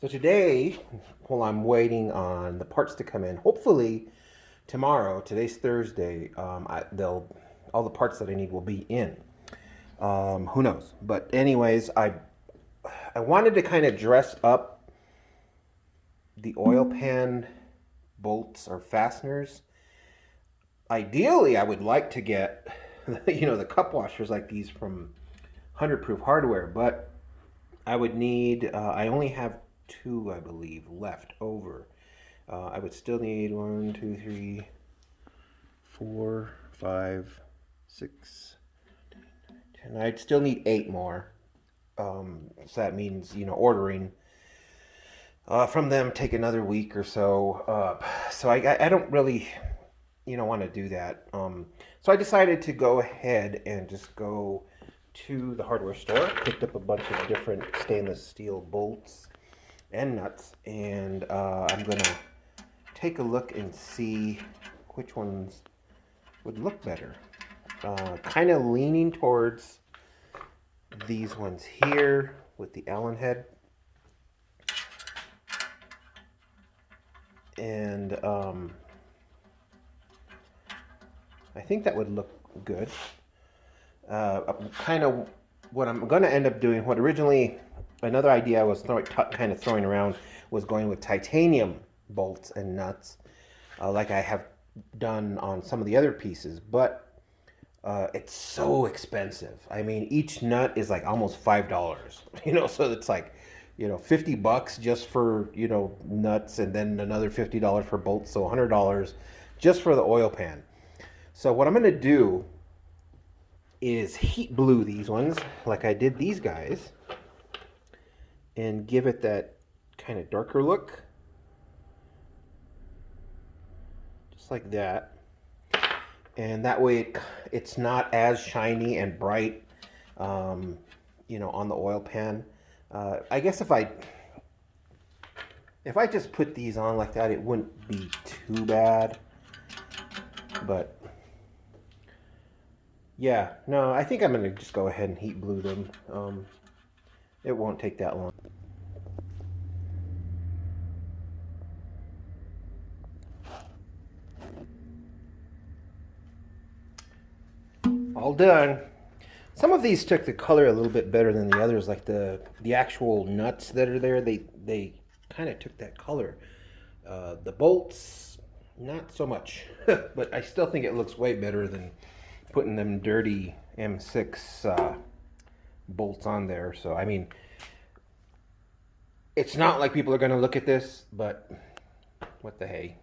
So today, while I'm waiting on the parts to come in, hopefully tomorrow, today's Thursday, all the parts that I need will be in. Who knows? But anyways, I wanted to kind of dress up the oil pan bolts or fasteners. Ideally, I would like to get, the cup washers like these from 100 Proof Hardware, but I would need, I only have 2, I believe, left over. I would still need 1, 2, 3, 4, 5, 6, 10. I'd still need 8 more. So that means, ordering from them take another week or so. So I don't really, want to do that. So I decided to go ahead and just go to the hardware store. Picked up a bunch of different stainless steel bolts and nuts, and I'm gonna take a look and see which ones would look better. Kind of leaning towards these ones here with the Allen head, and I think that would look good. Kind of what I'm going to end up doing, what originally, another idea I was kind of throwing around was going with titanium bolts and nuts, like I have done on some of the other pieces, but it's so expensive. I mean, each nut is like almost $5, so it's like, $50 just for, nuts, and then another $50 for bolts, so $100 just for the oil pan. So what I'm going to do is heat blue these ones like I did these guys and give it that kind of darker look, just like that, and that way it's not as shiny and bright on the oil pan. I guess if I just put these on like that, it wouldn't be too bad, but yeah, no, I think I'm going to just go ahead and heat blue them. It won't take that long. All done. Some of these took the color a little bit better than the others, like the actual nuts that are there. They kind of took that color. The bolts, not so much, but I still think it looks way better than putting them dirty M6 bolts on there. So I mean, it's not like people are going to look at this, but what the hey.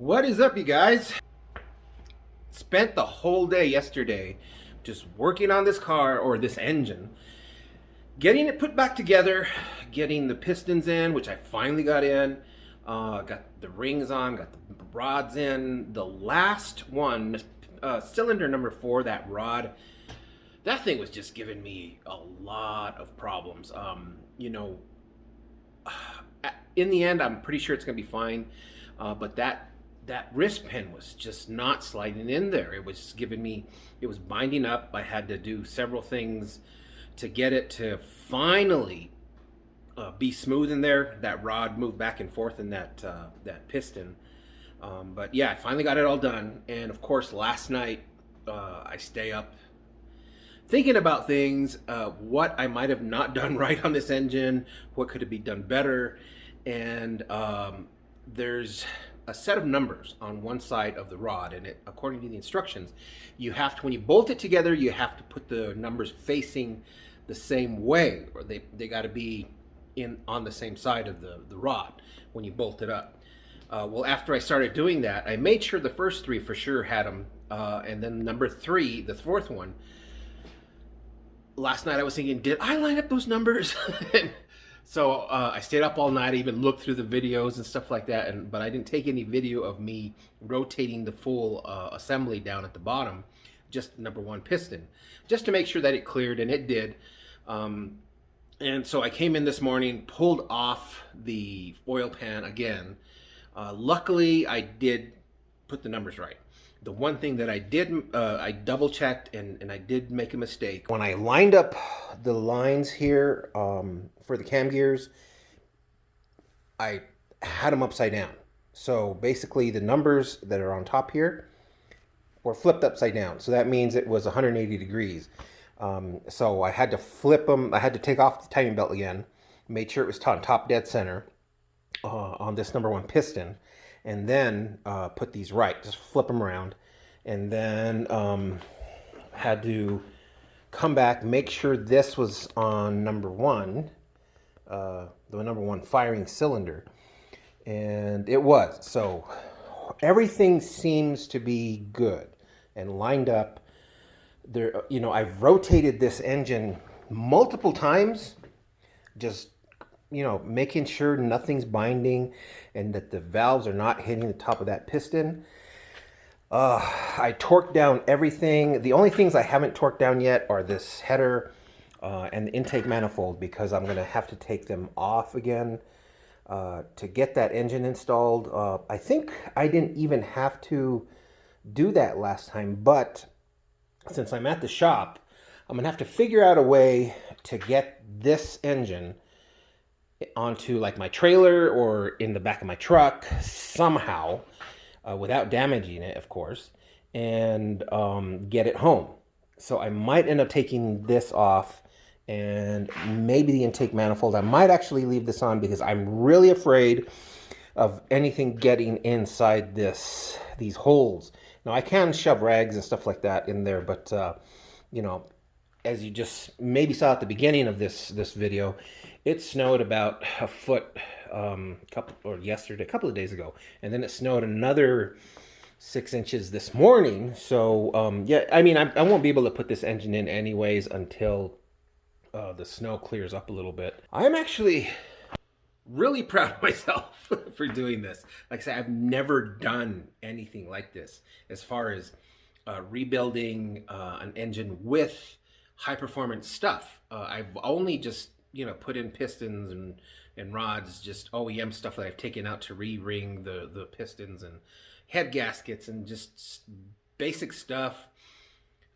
What is up, you guys? Spent the whole day yesterday just working on this car, or this engine, getting it put back together, getting the pistons in, which I finally got in, got the rings on, got the rods in. The last one, cylinder number 4, that rod, that thing was just giving me a lot of problems. You know, in the end, I'm pretty sure it's gonna be fine, but that wrist pin was just not sliding in there. It was giving me, it was binding up. I had to do several things to get it to finally be smooth in there. That rod moved back and forth in that piston. But yeah, I finally got it all done. And of course, last night I stay up thinking about things, what I might have not done right on this engine, what could have been done better. And there's a set of numbers on one side of the rod, and it, according to the instructions, you have to, when you bolt it together, you have to put the numbers facing the same way, or they got to be on the same side of the rod when you bolt it up. Well, after I started doing that, I made sure the first 3 for sure had them, and then number 3, the 4th one, last night I was thinking, did I line up those numbers? So I stayed up all night. I even looked through the videos and stuff like that, but I didn't take any video of me rotating the full assembly down at the bottom, just number 1 piston, just to make sure that it cleared, and it did. And so I came in this morning, pulled off the oil pan again. Luckily, I did put the numbers right. The one thing that I did, I double checked, and I did make a mistake. When I lined up the lines here for the cam gears, I had them upside down. So basically the numbers that are on top here were flipped upside down. So that means it was 180 degrees. So I had to flip them. I had to take off the timing belt again, made sure it was on top dead center on this number 1 piston, and then put these right, just flip them around, and then had to come back, make sure this was on number 1, the number 1 firing cylinder, and it was. So everything seems to be good and lined up. There, you know, I've rotated this engine multiple times, just, you know, making sure nothing's binding and that the valves are not hitting the top of that piston. I torqued down everything. The only things I haven't torqued down yet are this header and the intake manifold, because I'm going to have to take them off again to get that engine installed. I think I didn't even have to do that last time, but since I'm at the shop, I'm going to have to figure out a way to get this engine onto like my trailer or in the back of my truck somehow, without damaging it, of course, and get it home. So I might end up taking this off, and maybe the intake manifold. I might actually leave this on because I'm really afraid of anything getting inside these holes. Now I can shove rags and stuff like that in there, but you know, as you just maybe saw at the beginning of this video, it snowed about a foot yesterday, a couple of days ago, and then it snowed another 6 inches this morning. So yeah, I mean, I won't be able to put this engine in anyways until the snow clears up a little bit. I'm actually really proud of myself for doing this. Like I said, I've never done anything like this as far as rebuilding an engine with high performance stuff. I've only just, you know, put in pistons and rods, just OEM stuff that I've taken out to re-ring the pistons, and head gaskets, and just basic stuff.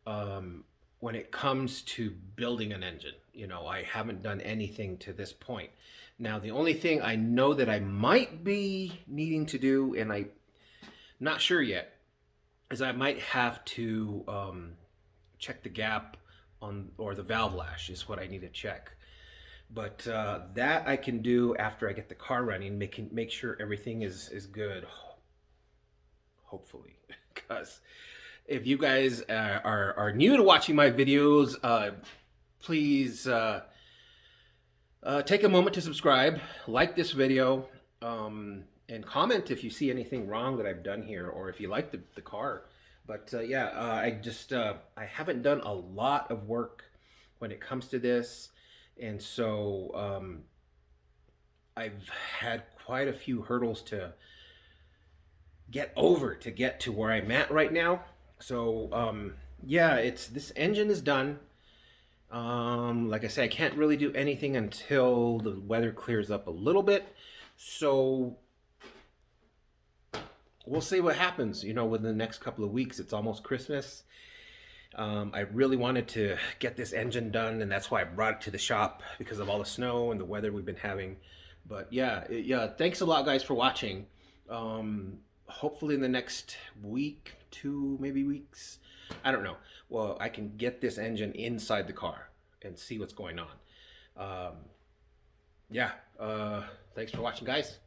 When it comes to building an engine, you know, I haven't done anything to this point. Now, the only thing I know that I might be needing to do, and I'm not sure yet, is I might have to check the gap on, or the valve lash is what I need to check. But that I can do after I get the car running, make sure everything is good, hopefully. Because if you guys are new to watching my videos, please take a moment to subscribe, like this video, and comment if you see anything wrong that I've done here, or if you like the car. But yeah, I haven't done a lot of work when it comes to this, and so I've had quite a few hurdles to get over to get to where I'm at right now. So yeah, this engine is done. Like I said, I can't really do anything until the weather clears up a little bit. So we'll see what happens, you know, within the next couple of weeks. It's almost Christmas. I really wanted to get this engine done, and that's why I brought it to the shop, because of all the snow and the weather we've been having. But yeah, thanks a lot, guys, for watching. Hopefully in the next week, 2 maybe weeks, I don't know, well, I can get this engine inside the car and see what's going on. Yeah, thanks for watching, guys.